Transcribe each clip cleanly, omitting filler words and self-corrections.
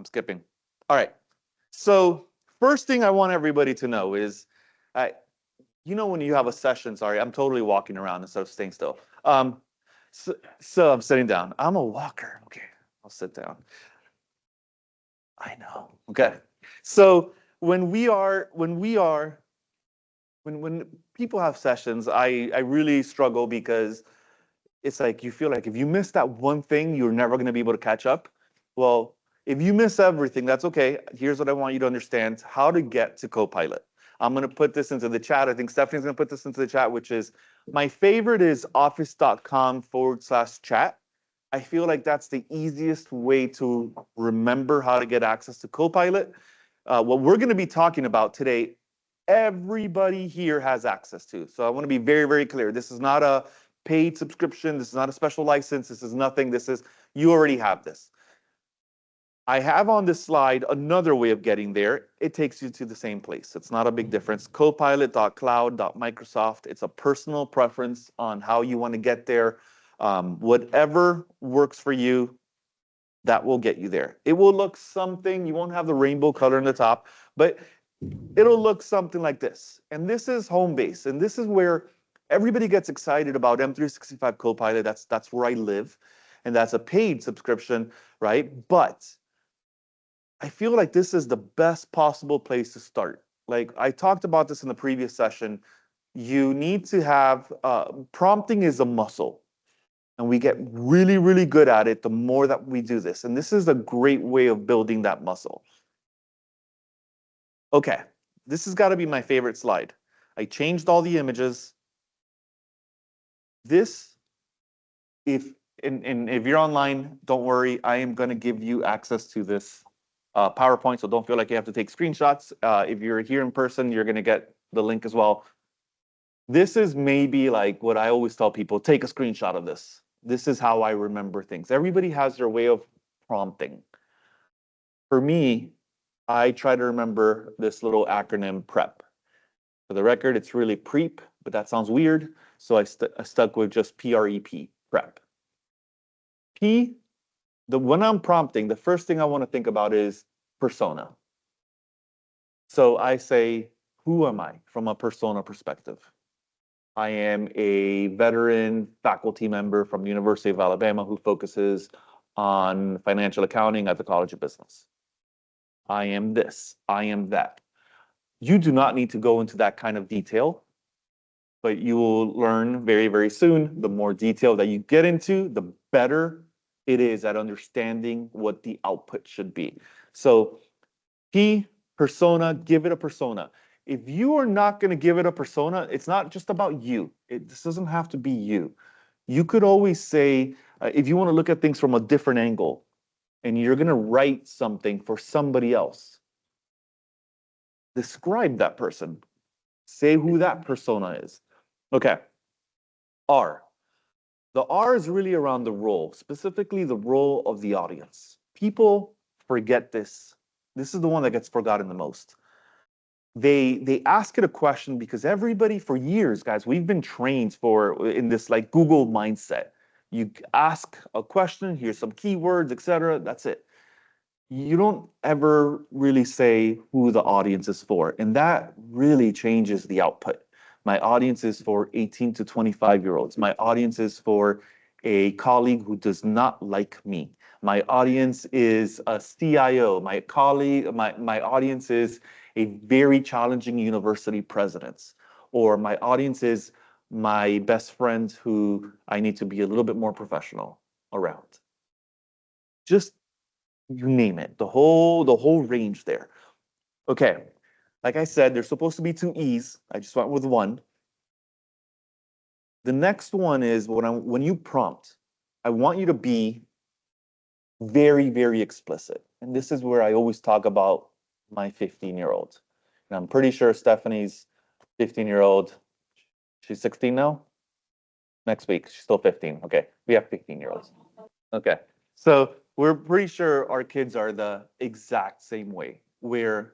I'm skipping. All right. So first thing I want everybody to know is, when you have a session, sorry, I'm totally walking around instead of staying still. So I'm sitting down. I'm a walker. Okay, I'll sit down. I know. Okay. So when people have sessions, I really struggle because it's like you feel like if you miss that one thing, you're never going to be able to catch up. Well, if you miss everything, that's okay. Here's what I want you to understand: how to get to Copilot. I'm going to put this into the chat. I think Stephanie's going to put this into the chat, which is my favorite is office.com/chat. I feel like that's the easiest way to remember how to get access to Copilot. What we're going to be talking about today, everybody here has access to. So I want to be very, very clear. This is not a paid subscription. This is not a special license. This is nothing. This is, you already have this. I have on this slide another way of getting there. It takes you to the same place. It's not a big difference. Copilot.cloud.microsoft. It's a personal preference on how you want to get there. Whatever works for you, that will get you there. It will look something, you won't have the rainbow color in the top, but it'll look something like this. And this is home base. And this is where everybody gets excited about M365 Copilot. That's where I live. And that's a paid subscription, right? But I feel like this is the best possible place to start. Like I talked about this in the previous session. You need to have, prompting is a muscle. And we get really, really good at it the more that we do this. And this is a great way of building that muscle. Okay, this has got to be my favorite slide. I changed all the images. This, if you're online, don't worry. I am going to give you access to this PowerPoint, so don't feel like you have to take screenshots. If you're here in person, you're going to get the link as well. This is maybe like what I always tell people, take a screenshot of this. This is how I remember things. Everybody has their way of prompting. For me, I try to remember this little acronym PREP. For the record, it's really PREP, but that sounds weird. So I stuck with just PREP, PREP. When I'm prompting, the first thing I want to think about is persona. So I say, who am I from a persona perspective? I am a veteran faculty member from the University of Alabama who focuses on financial accounting at the College of Business. I am this, I am that. You do not need to go into that kind of detail, but you will learn very, very soon. The more detail that you get into, the better it is at understanding what the output should be. So persona, give it a persona. If you are not going to give it a persona, it's not just about you. This doesn't have to be you. You could always say, if you want to look at things from a different angle, and you're going to write something for somebody else, describe that person. Say who that persona is. Okay. R. The R is really around the role, specifically the role of the audience. People forget this. This is the one that gets forgotten the most. They ask it a question because everybody for years, guys, we've been trained in this like Google mindset. You ask a question, here's some keywords, etc. That's it. You don't ever really say who the audience is for, and that really changes the output. My audience is for 18 to 25-year-olds. My audience is for a colleague who does not like me. My audience is a CIO. My audience is a very challenging university president. Or my audience is my best friend who I need to be a little bit more professional around. Just you name it, the whole range there. Okay, like I said, there's supposed to be 2 E's. I just went with 1. The next one is when you prompt, I want you to be very, very explicit. And this is where I always talk about my 15-year-old. And I'm pretty sure Stephanie's 15-year-old, she's 16 now? Next week, she's still 15. Okay, we have 15-year-olds. Okay, so we're pretty sure our kids are the exact same way, where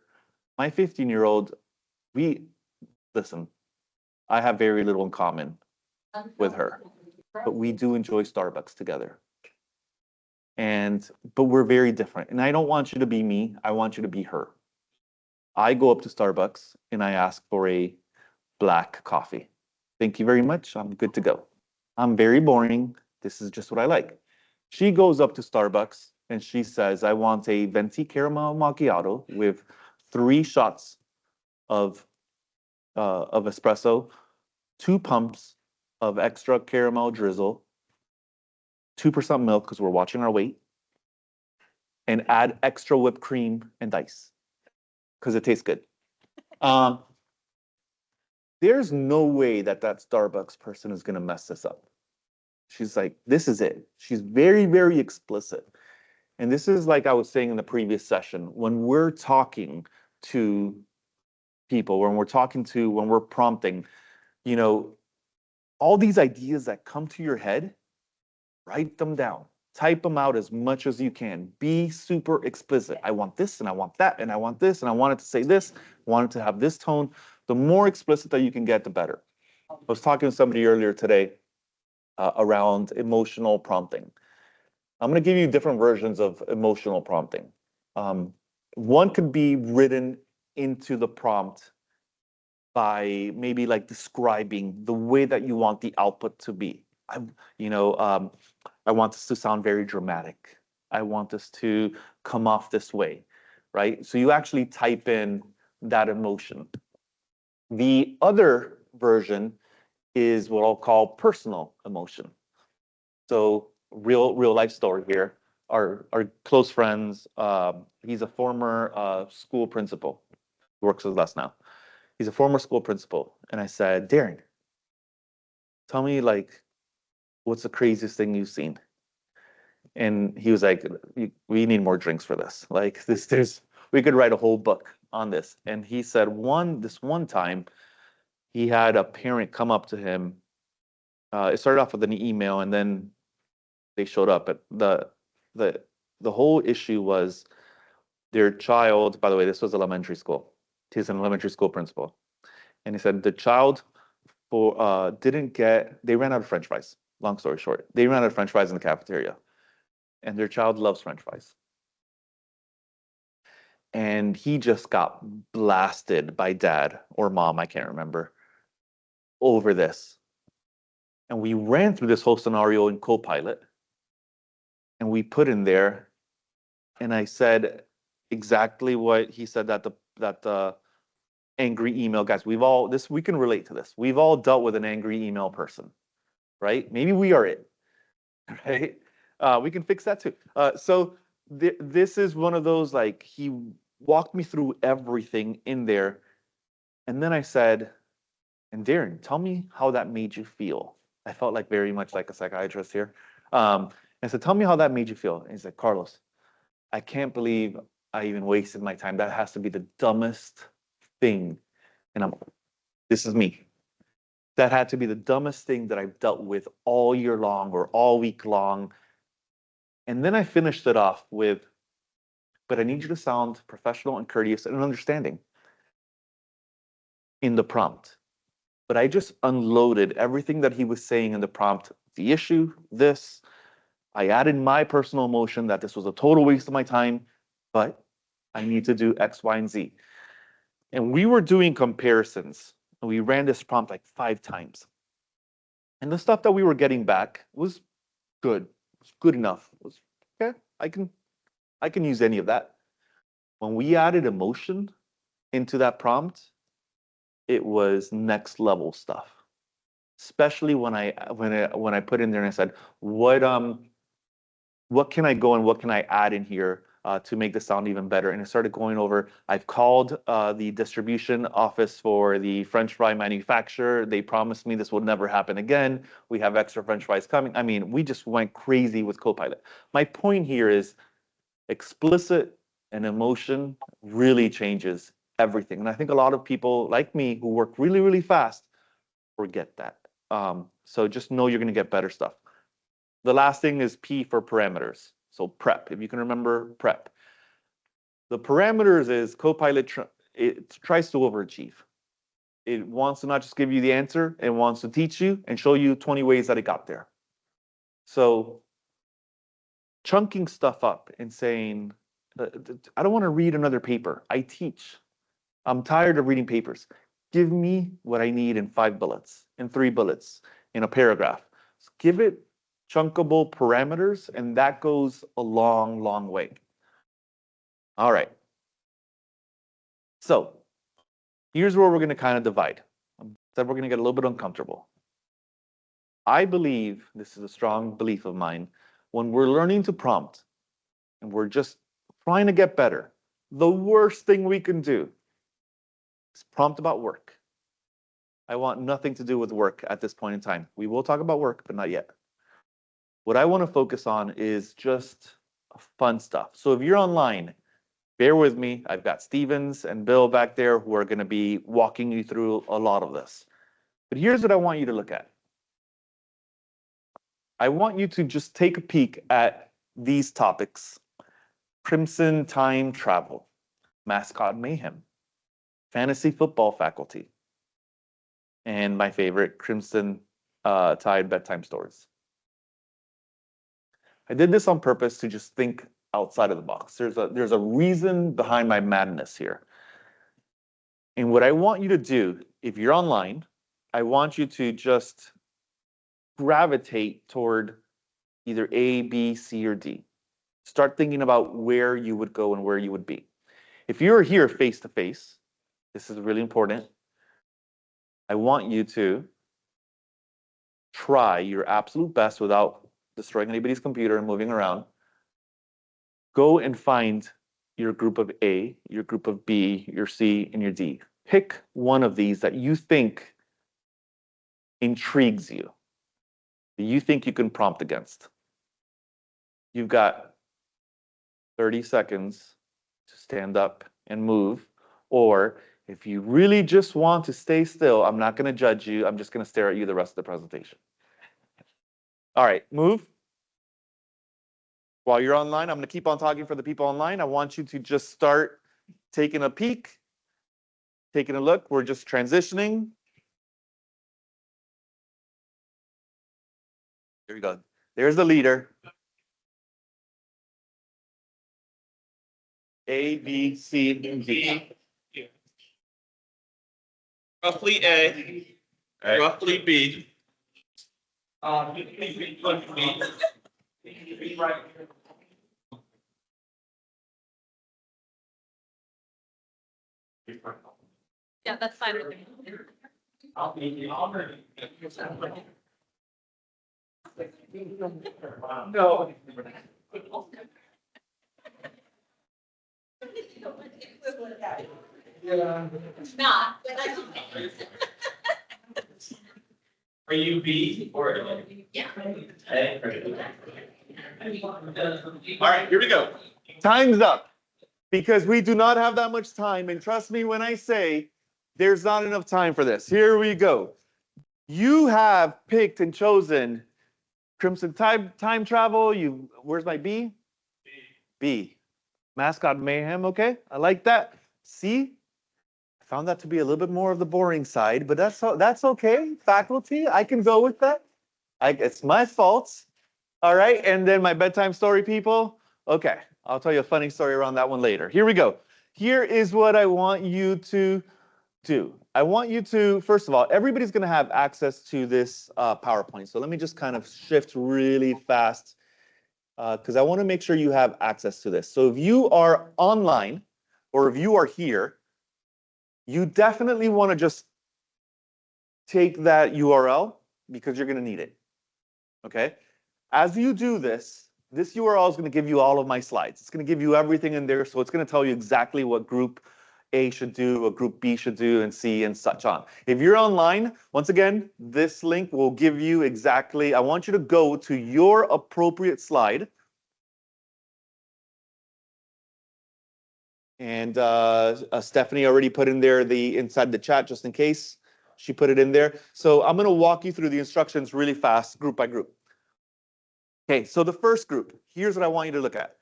my 15-year-old, listen, I have very little in common with her, but we do enjoy Starbucks together. But we're very different. And I don't want you to be me. I want you to be her. I go up to Starbucks and I ask for a black coffee. Thank you very much. I'm good to go. I'm very boring. This is just what I like. She goes up to Starbucks and she says, I want a venti caramel macchiato with 3 shots of espresso, 2 pumps of extra caramel drizzle, 2% milk because we're watching our weight, and add extra whipped cream and ice because it tastes good. Um, there's no way that Starbucks person is going to mess this up. She's like, this is it. She's very, very explicit. And this is like I was saying in the previous session, when we're talking to people, when we're prompting, you know, all these ideas that come to your head, write them down. Type them out as much as you can. Be super explicit. I want this and I want that and I want this and I want it to say this, I want it to have this tone. The more explicit that you can get, the better. I was talking to somebody earlier today around emotional prompting. I'm going to give you different versions of emotional prompting. One could be written into the prompt by maybe like describing the way that you want the output to be. I want this to sound very dramatic. I want this to come off this way, right? So you actually type in that emotion. The other version is what I'll call personal emotion. So real life story here. Our close friends. He's a former school principal. He works with us now. He's a former school principal, and I said, Darren, tell me like, what's the craziest thing you've seen? And he was like, we need more drinks for this. Like we could write a whole book on this. And he said this one time, he had a parent come up to him. It started off with an email, and then they showed up. But the whole issue was their child. By the way, this was elementary school. He's an elementary school principal, and he said the child they ran out of French fries. Long story short, they ran out of French fries in the cafeteria, and their child loves French fries. And he just got blasted by dad or mom, I can't remember, over this. And we ran through this whole scenario in Copilot, and we put in there, and I said exactly what he said that the angry email guys. We can relate to this. We've all dealt with an angry email person, right? Maybe we are it, right? We can fix that too. This is one of those, like, he walked me through everything in there. And then I said, and Darren, tell me how that made you feel. I felt like very much like a psychiatrist here. I said, tell me how that made you feel. And he's like, Carlos, I can't believe I even wasted my time. That has to be the dumbest thing. And this is me. That had to be the dumbest thing that I've dealt with all year long or all week long. And then I finished it off with, but I need you to sound professional and courteous and understanding in the prompt. But I just unloaded everything that he was saying in the prompt, the issue, this. I added my personal emotion that this was a total waste of my time, but I need to do X, Y, and Z. And we were doing comparisons. And we ran this prompt like 5 times. And the stuff that we were getting back was good. It was good enough. It was, okay, I can use any of that. When we added emotion into that prompt, it was next level stuff. Especially when I put in there and I said, what can I go and what can I add in here to make this sound even better? And I started going over, I've called the distribution office for the French fry manufacturer. They promised me this will never happen again. We have extra French fries coming. I mean, we just went crazy with Copilot. My point here is explicit and emotion really changes everything. And I think a lot of people like me who work really, really fast forget that. So just know you're going to get better stuff. The last thing is P for parameters. So prep, if you can remember prep. The parameters is Copilot, it tries to overachieve. It wants to not just give you the answer, it wants to teach you and show you 20 ways that it got there. So chunking stuff up and saying, I don't want to read another paper. I teach. I'm tired of reading papers. Give me what I need in 5 bullets, in 3 bullets, in a paragraph. So give it chunkable parameters, and that goes a long, long way. All right. So here's where we're going to kind of divide. Then we're going to get a little bit uncomfortable. I believe, this is a strong belief of mine, when we're learning to prompt and we're just trying to get better, the worst thing we can do is prompt about work. I want nothing to do with work at this point in time. We will talk about work, but not yet. What I want to focus on is just fun stuff. So if you're online, bear with me. I've got Stevens and Bill back there who are going to be walking you through a lot of this. But here's what I want you to look at. I want you to just take a peek at these topics. Crimson Time Travel, Mascot Mayhem, Fantasy Football Faculty, and my favorite, Crimson Tide Bedtime Stories. I did this on purpose to just think outside of the box. There's a reason behind my madness here. And what I want you to do, if you're online, I want you to just gravitate toward either A, B, C, or D. Start thinking about where you would go and where you would be. If you're here face to face, this is really important. I want you to try your absolute best without destroying anybody's computer and moving around. Go and find your group of A, your group of B, your C, and your D. Pick one of these that you think intrigues you, that you think you can prompt against. You've got 30 seconds to stand up and move, or if you really just want to stay still, I'm not going to judge you. I'm just going to stare at you the rest of the presentation. All right, move. While you're online, I'm going to keep on talking for the people online. I want you to just start taking a peek, taking a look. We're just transitioning. There we go. There's the leader. A, B, C, and D. Roughly A, Right. roughly B. Yeah, that's fine with me. No. It's not. Are you B or A? Yeah. A. All right, here we go. Time's up, because we do not have that much time. And trust me when I say there's not enough time for this. Here we go. You have picked and chosen Crimson Time Travel. Where's my B? B. Mascot Mayhem, okay? I like that. C? I found that to be a little bit more of the boring side, but that's okay. Faculty, I can go with that. It's my fault. All right, and then my bedtime story, people. Okay, I'll tell you a funny story around that one later. Here we go. Here is what I want you to do. I want you to, first of all, everybody's going to have access to this PowerPoint. So let me just kind of shift really fast because I want to make sure you have access to this. So if you are online or if you are here, you definitely want to just take that URL because you're going to need it. Okay? As you do this, this URL is going to give you all of my slides. It's going to give you everything in there. So it's going to tell you exactly what group A should do, what group B should do, and C, and such on. If you're online, once again, this link will give you exactly, I want you to go to your appropriate slide. And Stephanie already put in there inside the chat, just in case she put it in there. So I'm going to walk you through the instructions really fast, group by group. Okay, so the first group, here's what I want you to look at.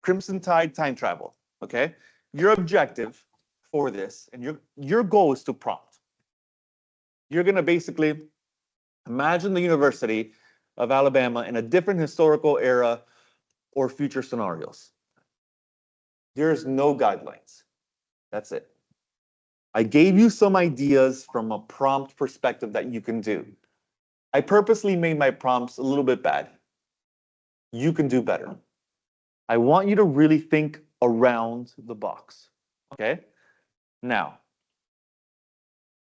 Crimson Tide Time Travel, okay? Your objective for this, and your goal is to prompt. You're going to basically imagine the University of Alabama in a different historical era or future scenarios. There's no guidelines. That's it. I gave you some ideas from a prompt perspective that you can do. I purposely made my prompts a little bit bad. You can do better. I want you to really think around the box, okay? Now,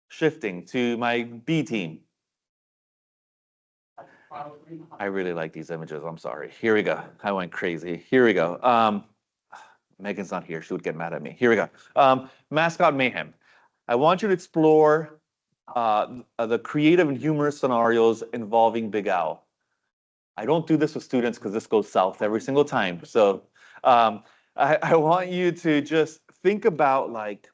shifting to my B team. I really like these images, I'm sorry. Here we go. I went crazy. Here we go. Megan's not here, she would get mad at me. Here we go. Mascot Mayhem. I want you to explore the creative and humorous scenarios involving Big Al. I don't do this with students because this goes south every single time. So I want you to just think about, like,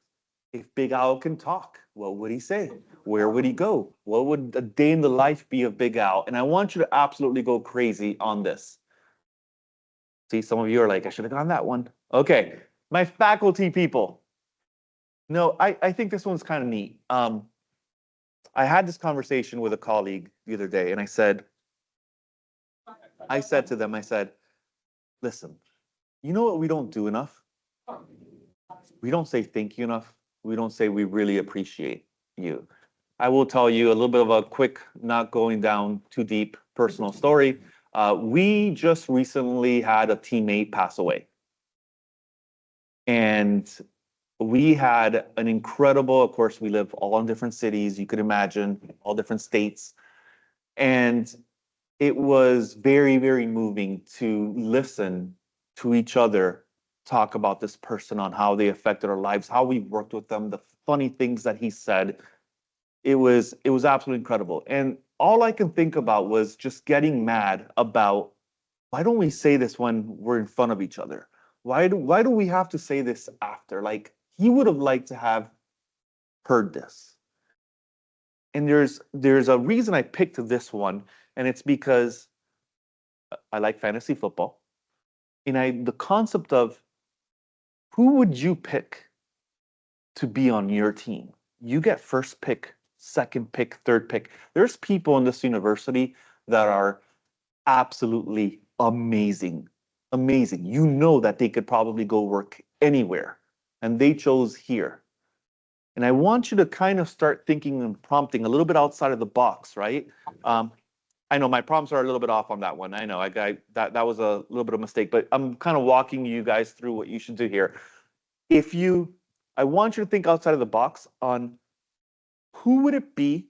if Big Al can talk, what would he say? Where would he go? What would a day in the life be of Big Al? And I want you to absolutely go crazy on this. See, some of you are like, I should have gone that one. Okay, my faculty people. No, I think this one's kind of neat. I had this conversation with a colleague the other day, and I said to them, I said, listen, you know what we don't do enough? We don't say thank you enough. We don't say we really appreciate you. I will tell you a little bit of a quick, not going down too deep personal story. We just recently had a teammate pass away. And we had an incredible, of course, we live all in different cities, you could imagine, all different states. And it was very, very moving to listen to each other talk about this person, on how they affected our lives, how we worked with them, the funny things that he said. It was absolutely incredible. And all I can think about was just getting mad about, why don't we say this when we're in front of each other? Why do we have to say this after? Like, he would have liked to have heard this. And there's a reason I picked this one, and it's because I like fantasy football. And the concept of, who would you pick to be on your team? You get first pick, second pick, third pick. There's people in this university that are absolutely amazing. Amazing. You know that they could probably go work anywhere, and they chose here. And I want you to kind of start thinking and prompting a little bit outside of the box, right? I know my prompts are a little bit off on that one. I know that was a little bit of a mistake, but I'm kind of walking you guys through what you should do here. I want you to think outside of the box on, who would it be,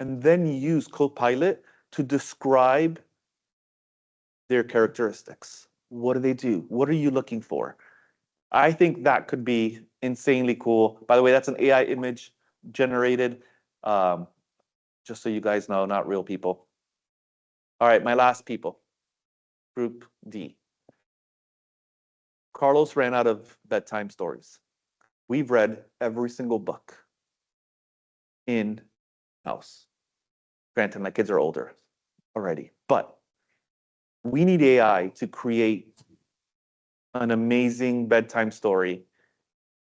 and then use Copilot to describe their characteristics. What do they do? What are you looking for? I think that could be insanely cool. By the way, that's an AI image generated, just so you guys know, not real people. All right, my last people, group D. Carlos ran out of bedtime stories. We've read every single book in house. Granted, my kids are older already, but we need AI to create an amazing bedtime story.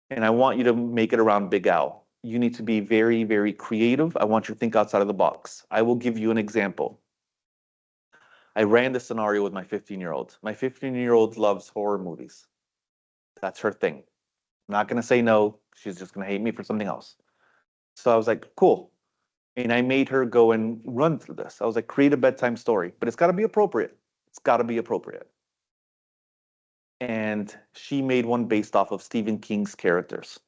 And I want you to make it around Big Al. You need to be very, very creative. I want you to think outside of the box. I will give you an example. I ran this scenario with my 15-year-old. My 15-year-old loves horror movies. That's her thing. I'm not going to say no. She's just going to hate me for something else. So I was like, cool. And I made her go and run through this. I was like, create a bedtime story, but it's got to be appropriate. It's got to be appropriate. And she made one based off of Stephen King's characters.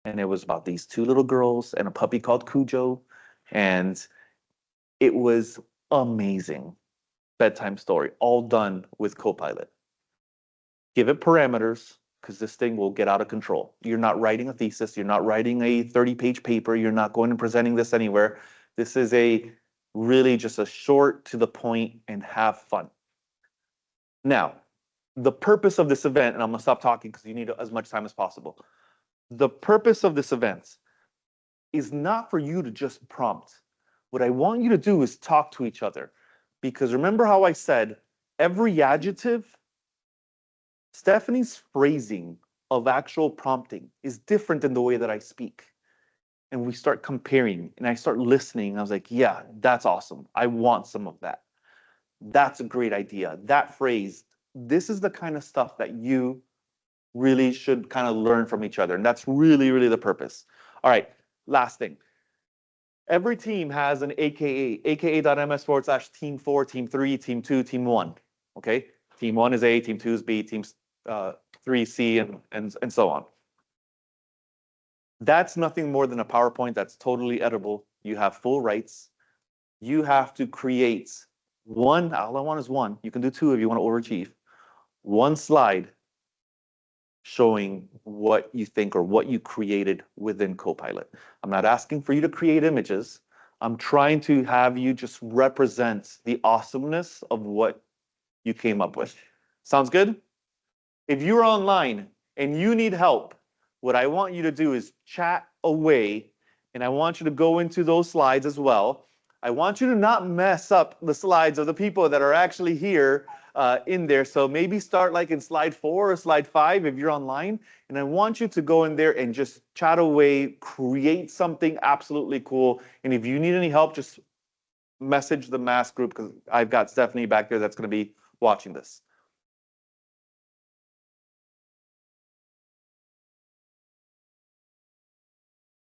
And it was about these two little girls and a puppy called Cujo. And it was amazing bedtime story, all done with Copilot. Give it parameters, because this thing will get out of control. You're not writing a thesis. You're not writing a 30-page paper. You're not going and presenting this anywhere. This is really just a short, to the point, and have fun. Now, the purpose of this event, and I'm going to stop talking because you need as much time as possible. The purpose of this event is not for you to just prompt. What I want you to do is talk to each other. Because remember how I said, every adjective, Stephanie's phrasing of actual prompting is different than the way that I speak. And we start comparing, and I start listening. I was like, yeah, that's awesome. I want some of that. That's a great idea. That phrase This is the kind of stuff that you really should kind of learn from each other. And that's really, really the purpose. All right, last thing. Every team has an AKA, aka.ms/team4, team3, team2, team1. Okay? Team 1 is A, team 2 is B, team 3 C, and so on. That's nothing more than a PowerPoint that's totally editable. You have full rights. You have to create one, all I want is one. You can do two if you want to overachieve. One slide showing what you think or what you created within Copilot. I'm not asking for you to create images. I'm trying to have you just represent the awesomeness of what you came up with. Sounds good? If you're online and you need help, what I want you to do is chat away, and I want you to go into those slides as well. I want you to not mess up the slides of the people that are actually here in there. So maybe start like in slide 4 or slide 5 if you're online. And I want you to go in there and just chat away, create something absolutely cool. And if you need any help, just message the mass group, because I've got Stephanie back there that's going to be watching this.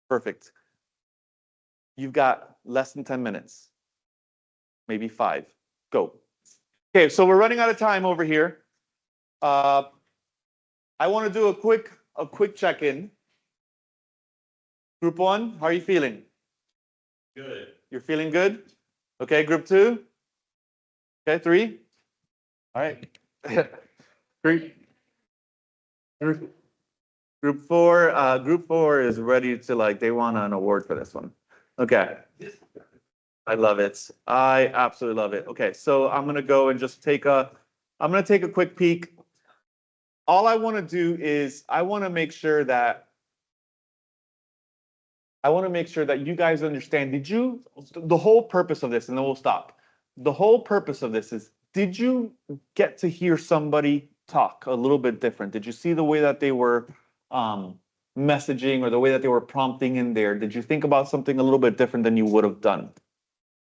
Perfect. You've got less than 10 minutes, maybe 5. Go. Okay, so we're running out of time over here. I want to do a quick check-in. Group 1, how are you feeling? Good. You're feeling good? Okay, group 2? Okay, 3? All right. Group 4, group 4 is ready to, like, they want an award for this one. Okay. I love it. I absolutely love it. Okay, so I'm gonna go and just take a quick peek. All I want to do is I want to make sure that you guys understand. The whole purpose of this, and then we'll stop. The whole purpose of this is, did you get to hear somebody talk a little bit different? Did you see the way that they were messaging or the way that they were prompting in there? Did you think about something a little bit different than you would have done?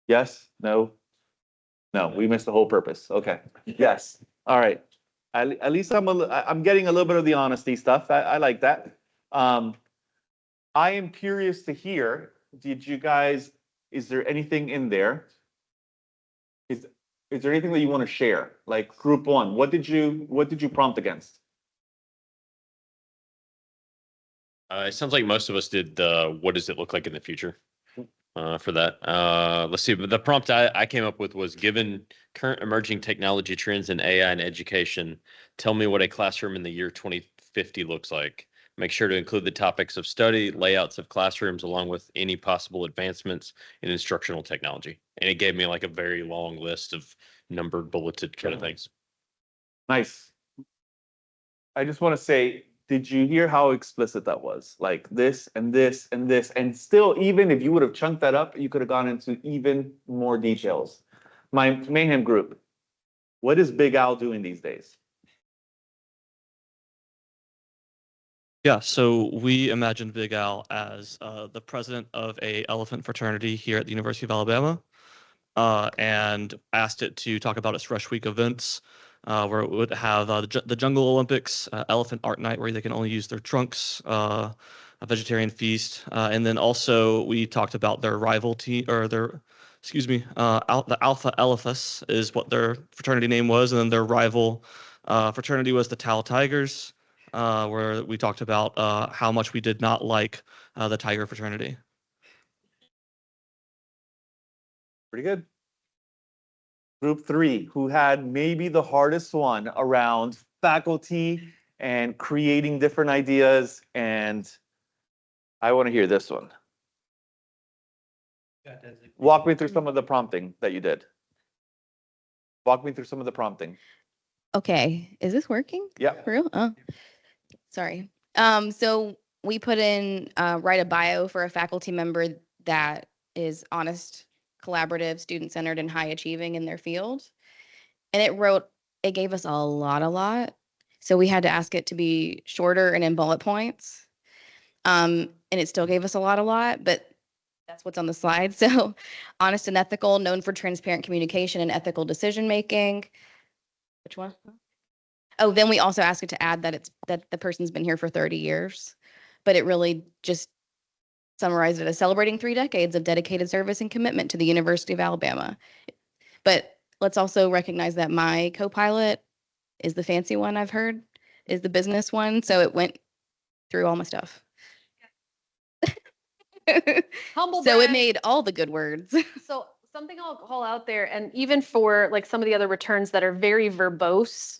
Yes? No? No, we missed the whole purpose. Okay. Yes. All right. At least I'm getting a little bit of the honesty stuff. I like that. I am curious to hear, is there anything in there? Is there anything that you want to share? Like group 1, what did you prompt against? It sounds like most of us did the what does it look like in the future for that. Let's see. The prompt I came up with was, given current emerging technology trends in AI and education, tell me what a classroom in the year 2050 looks like. Make sure to include the topics of study, layouts of classrooms, along with any possible advancements in instructional technology. And it gave me like a very long list of numbered, bulleted kind of things. Nice. I just want to say, did you hear how explicit that was? Like this and this and this, and still, even if you would have chunked that up, you could have gone into even more details. My Mayhem group, what is Big Al doing these days? Yeah, so we imagined Big Al as the president of a elephant fraternity here at the University of Alabama, and asked it to talk about its Fresh Week events, where it would have the Jungle Olympics, Elephant Art Night, where they can only use their trunks, a vegetarian feast, and then also we talked about their rival team, or the Alpha Elephas is what their fraternity name was, and then their rival fraternity was the Tau Tigers, where we talked about how much we did not like the Tiger fraternity. Pretty good. Group 3, who had maybe the hardest one around faculty and creating different ideas, and I want to hear this one. Walk me through some of the prompting that you did. Walk me through some of the prompting. Okay, is this working? Yeah. For real? Oh, sorry. So we put in write a bio for a faculty member that is honest, collaborative, student-centered, and high achieving in their field. And it gave us a lot. So we had to ask it to be shorter and in bullet points. And it still gave us a lot, but that's what's on the slide. So honest and ethical, known for transparent communication and ethical decision making. Which one? Oh, then we also ask it to add that that the person's been here for 30 years, but it really just summarized it as celebrating 3 decades of dedicated service and commitment to the University of Alabama. But let's also recognize that my Copilot is the fancy one I've heard, is the business one. So it went through all my stuff. Humble So it brag. made all the good words. So something I'll call out there, and even for like some of the other returns that are very verbose,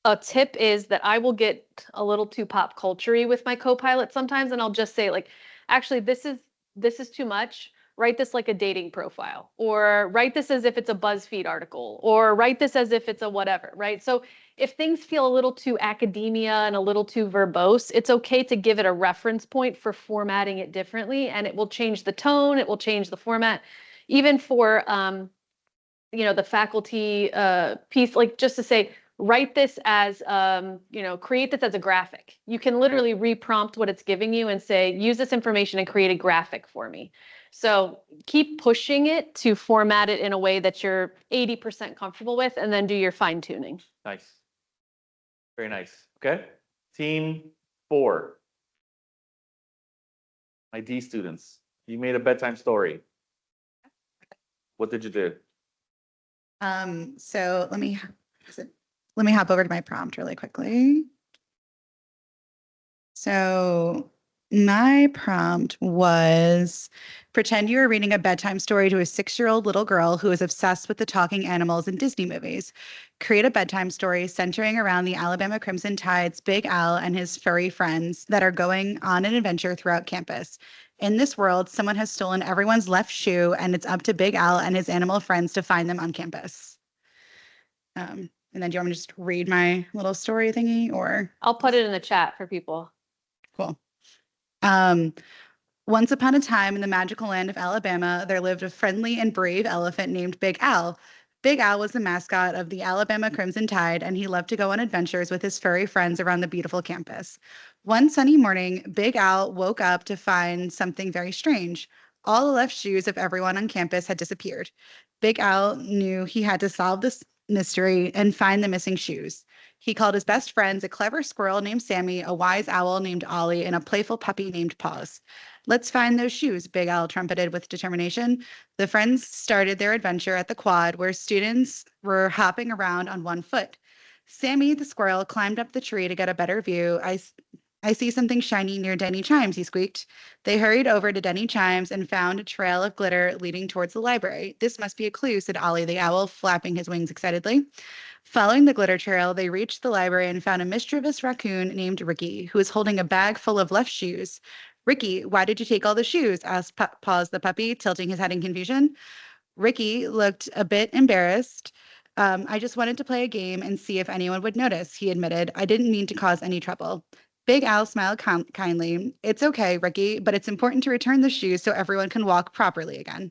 a tip is that I will get a little too pop culture-y with my Copilot sometimes, and I'll just say like, actually, this is too much. Write this like a dating profile, or write this as if it's a BuzzFeed article, or write this as if it's a whatever, right? So if things feel a little too academia and a little too verbose, it's okay to give it a reference point for formatting it differently, and it will change the tone, it will change the format. Even for the faculty piece, like just to say, write this as create this as a graphic. You can literally reprompt what it's giving you and say, use this information and create a graphic for me. So keep pushing it to format it in a way that you're 80% comfortable with, and then do your fine tuning. Nice. Very nice. Okay. Team 4. My D students. You made a bedtime story. What did you do? So let me hop over to my prompt really quickly. So my prompt was, pretend you are reading a bedtime story to a 6-year-old little girl who is obsessed with the talking animals in Disney movies. Create a bedtime story centering around the Alabama Crimson Tide's Big Al and his furry friends that are going on an adventure throughout campus. In this world, someone has stolen everyone's left shoe, and it's up to Big Al and his animal friends to find them on campus. And then do you want me to just read my little story thingy, or? I'll put it in the chat for people. Cool. Once upon a time in the magical land of Alabama, there lived a friendly and brave elephant named Big Al. Big Al was the mascot of the Alabama Crimson Tide, and he loved to go on adventures with his furry friends around the beautiful campus. One sunny morning, Big Al woke up to find something very strange. All the left shoes of everyone on campus had disappeared. Big Al knew he had to solve this mystery and find the missing shoes. He called his best friends a clever squirrel named Sammy, a wise owl named Ollie, and a playful puppy named Paws. Let's find those shoes, Big Al trumpeted with determination. The friends started their adventure at the quad, where students were hopping around on one foot. Sammy the squirrel climbed up the tree to get a better view. I see something shiny near Denny Chimes, he squeaked. They hurried over to Denny Chimes and found a trail of glitter leading towards the library. This must be a clue, said Ollie the owl, flapping his wings excitedly. Following the glitter trail, they reached the library and found a mischievous raccoon named Ricky, who was holding a bag full of left shoes. Ricky, why did you take all the shoes? Asked Paws the puppy, tilting his head in confusion. Ricky looked a bit embarrassed. I just wanted to play a game and see if anyone would notice, he admitted. I didn't mean to cause any trouble. Big Al smiled kindly. It's okay, Ricky, but it's important to return the shoes so everyone can walk properly again.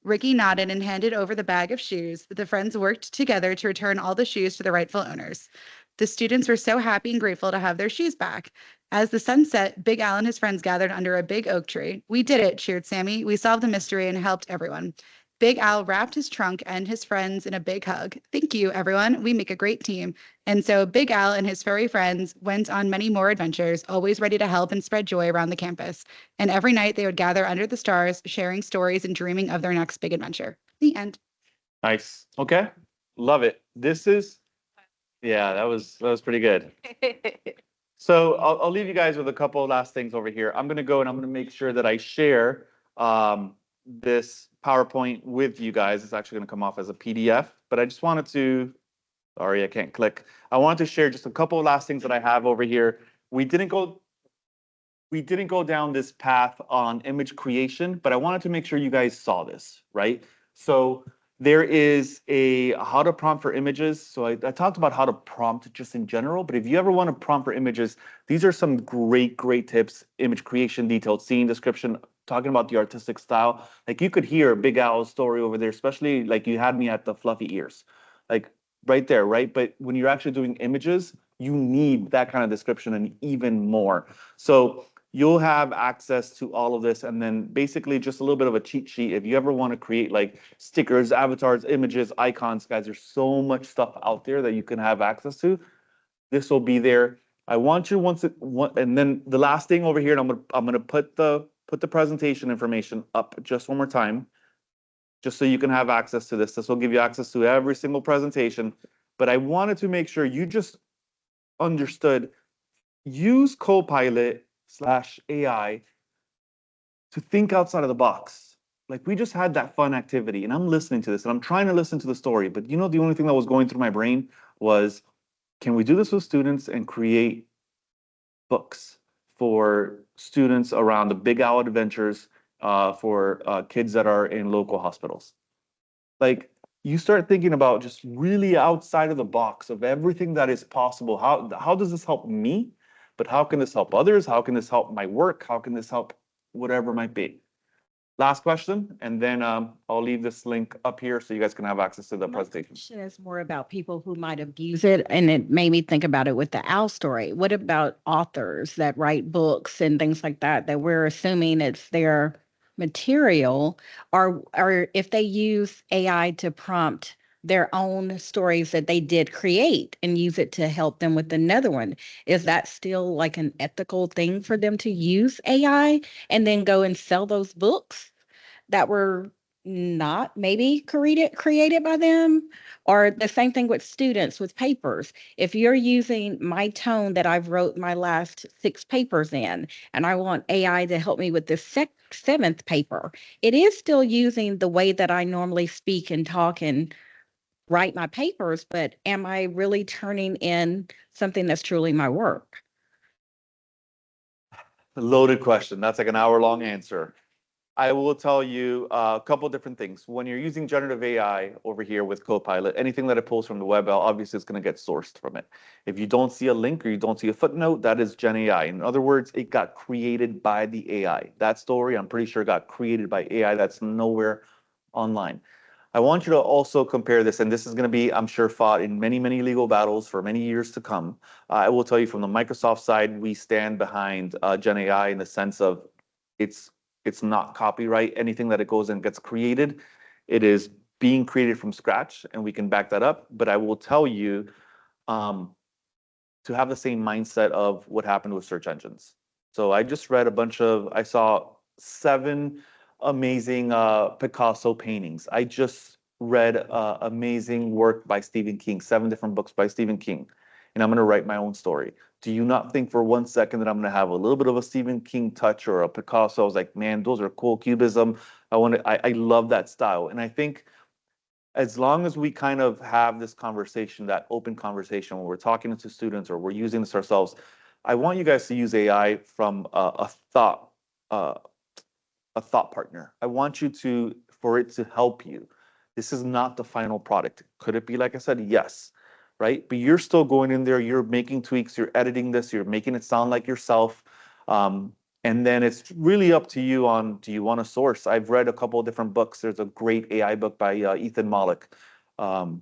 Ricky nodded and handed over the bag of shoes. The friends worked together to return all the shoes to the rightful owners. The students were so happy and grateful to have their shoes back. As the sun set, Big Al and his friends gathered under a big oak tree. We did it, cheered Sammy. We solved the mystery and helped everyone. Big Al wrapped his trunk and his friends in a big hug. Thank you, everyone. We make a great team. And so Big Al and his furry friends went on many more adventures, always ready to help and spread joy around the campus. And every night they would gather under the stars, sharing stories and dreaming of their next big adventure. The end. Nice. Okay. Love it. That was pretty good. So I'll leave you guys with a couple of last things over here. I'm going to go and I'm going to make sure that I share this PowerPoint with you guys. It's actually going to come off as a PDF, but I just wanted to, sorry, I can't click. I wanted to share just a couple of last things that I have over here. We didn't go down this path on image creation, but I wanted to make sure you guys saw this, right? So there is a how to prompt for images. So I talked about how to prompt just in general, but if you ever want to prompt for images, these are some great tips. Image creation, detailed scene description, talking about the artistic style. Like you could hear Big Al's story over there, especially like you had me at the fluffy ears, like right there, right? But when you're actually doing images, you need that kind of description and even more. So you'll have access to all of this, and then basically just a little bit of a cheat sheet if you ever want to create like stickers, avatars, images, icons. Guys, there's so much stuff out there that you can have access to. This will be there. I want you and then the last thing over here, and I'm gonna put the presentation information up just one more time, just so you can have access to this. This will give you access to every single presentation. But I wanted to make sure you just understood, use Copilot/AI to think outside of the box. Like we just had that fun activity and I'm listening to this and I'm trying to listen to the story, but you know, the only thing that was going through my brain was, can we do this with students and create books for students around the Big Owl adventures for kids that are in local hospitals? Like you start thinking about just really outside of the box of everything that is possible. How does this help me? But how can this help others? How can this help my work? How can this help whatever it might be? Last question, and then I'll leave this link up here so you guys can have access to the My presentation. question is more about people who might abuse it, and it made me think about it with the owl story. What about authors that write books and things like that, that we're assuming it's their material, or if they use AI to prompt their own stories that they did create and use it to help them with another one, is that still like an ethical thing for them to use AI and then go and sell those books that were not maybe created by them? Or the same thing with students with papers. If you're using my tone that I've wrote my last 6 papers in, and I want AI to help me with the 7th paper, it is still using the way that I normally speak and talk and write my papers, but am I really turning in something that's truly my work? Loaded question. That's like an hour-long answer. I will tell you a couple different things. When you're using generative AI over here with Copilot, anything that it pulls from the web, obviously it's going to get sourced from it. If you don't see a link or you don't see a footnote, that is Gen AI. In other words, it got created by the AI. That story, I'm pretty sure, got created by AI. That's nowhere online. I want you to also compare this, and this is going to be, I'm sure, fought in many, many legal battles for many years to come. I will tell you from the Microsoft side, we stand behind Gen AI in the sense of it's not copyright. Anything that it goes and gets created, it is being created from scratch, and we can back that up. But I will tell you to have the same mindset of what happened with search engines. So I just read I saw 7 amazing Picasso paintings. I just read amazing work by Stephen King, 7 different books by Stephen King, and I'm going to write my own story. Do you not think for one second that I'm going to have a little bit of a Stephen King touch or a Picasso? I was like, man, those are cool. Cubism. I love that style. And I think as long as we kind of have this conversation, that open conversation, when we're talking to students or we're using this ourselves, I want you guys to use AI from a thought partner. I want you for it to help you. This is not the final product. Could it be, like I said? Yes, right? But you're still going in there, you're making tweaks, you're editing this, you're making it sound like yourself. And then it's really up to you on, do you want to source? I've read a couple of different books. There's a great AI book by Ethan Mollick called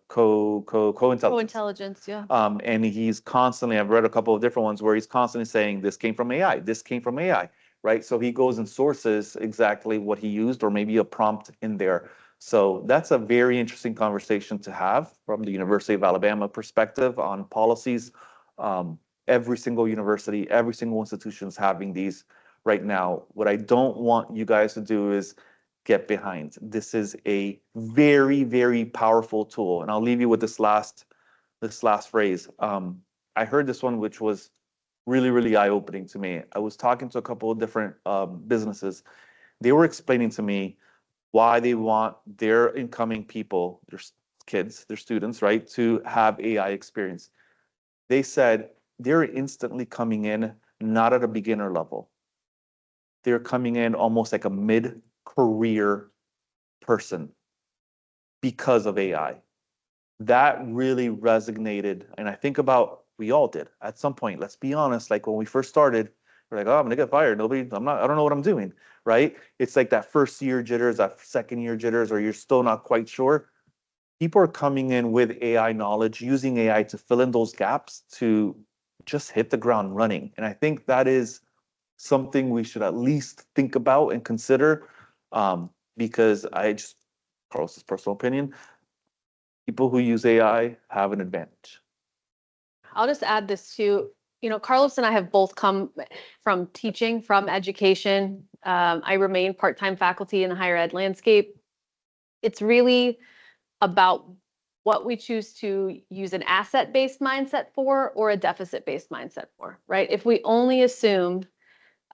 Co-Intelligence. Co-intelligence, yeah. And he's constantly, I've read a couple of different ones where he's constantly saying, this came from AI, this came from AI, right? So he goes and sources exactly what he used or maybe a prompt in there. So that's a very interesting conversation to have from the University of Alabama perspective on policies. Every single university, every single institution is having these right now. What I don't want you guys to do is get behind. This is a very, very powerful tool. And I'll leave you with this last phrase. I heard this one, which was really, really eye-opening to me. I was talking to a couple of different businesses. They were explaining to me why they want their incoming people, their kids, their students, right, to have AI experience. They said they're instantly coming in not at a beginner level. They're coming in almost like a mid-career person because of AI. That really resonated. And I think about, we all did at some point. Let's be honest, like when we first started, we're like, oh, I'm gonna get fired. I don't know what I'm doing, right? It's like that first year jitters, that second year jitters, or you're still not quite sure. People are coming in with AI knowledge, using AI to fill in those gaps to just hit the ground running. And I think that is something we should at least think about and consider, because Carlos's personal opinion, people who use AI have an advantage. I'll just add this too. You know, Carlos and I have both come from teaching, from education. I remain part-time faculty in the higher ed landscape. It's really about what we choose to use an asset-based mindset for or a deficit-based mindset for, right? If we only assume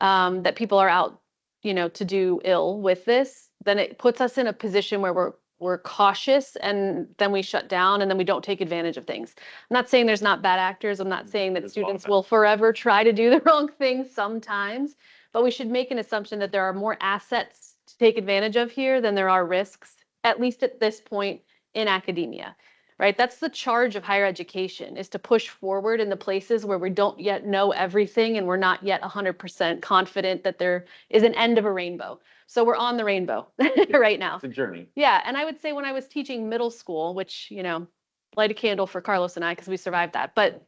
that people are out, you know, to do ill with this, then it puts us in a position where we're cautious and then we shut down and then we don't take advantage of things. I'm not saying there's not bad actors. I'm not saying that There's a lot of students bad. will forever try to do the wrong thing sometimes, but we should make an assumption that there are more assets to take advantage of here than there are risks, at least at this point in academia. Right? That's the charge of higher education, is to push forward in the places where we don't yet know everything and we're not yet 100% confident that there is an end of a rainbow. So we're on the rainbow right now. It's a journey. Yeah, and I would say when I was teaching middle school, which, you know, light a candle for Carlos and I because we survived that, but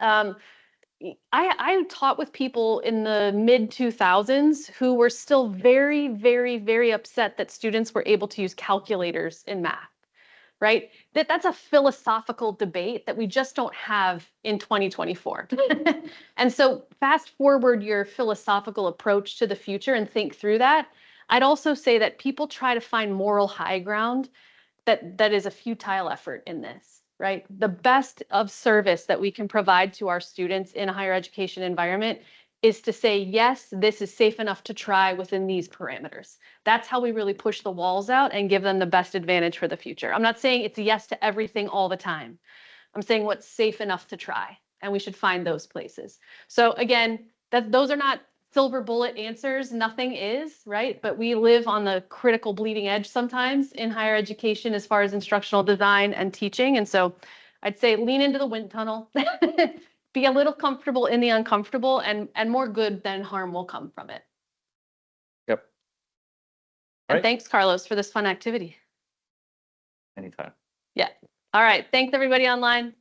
I taught with people in the mid 2000s who were still very, very, very upset that students were able to use calculators in math. Right? That's a philosophical debate that we just don't have in 2024. And so fast forward your philosophical approach to the future and think through that. I'd also say that people try to find moral high ground that is a futile effort in this, right? The best of service that we can provide to our students in a higher education environment is to say, yes, this is safe enough to try within these parameters. That's how we really push the walls out and give them the best advantage for the future. I'm not saying it's a yes to everything all the time. I'm saying what's safe enough to try, and we should find those places. So again, those are not silver bullet answers. Nothing is, right? But we live on the critical bleeding edge sometimes in higher education as far as instructional design and teaching. And so I'd say lean into the wind tunnel. Be a little comfortable in the uncomfortable, and more good than harm will come from it. Yep. And Right. thanks, Carlos, for this fun activity. Anytime. Yeah. All right. Thanks, everybody online.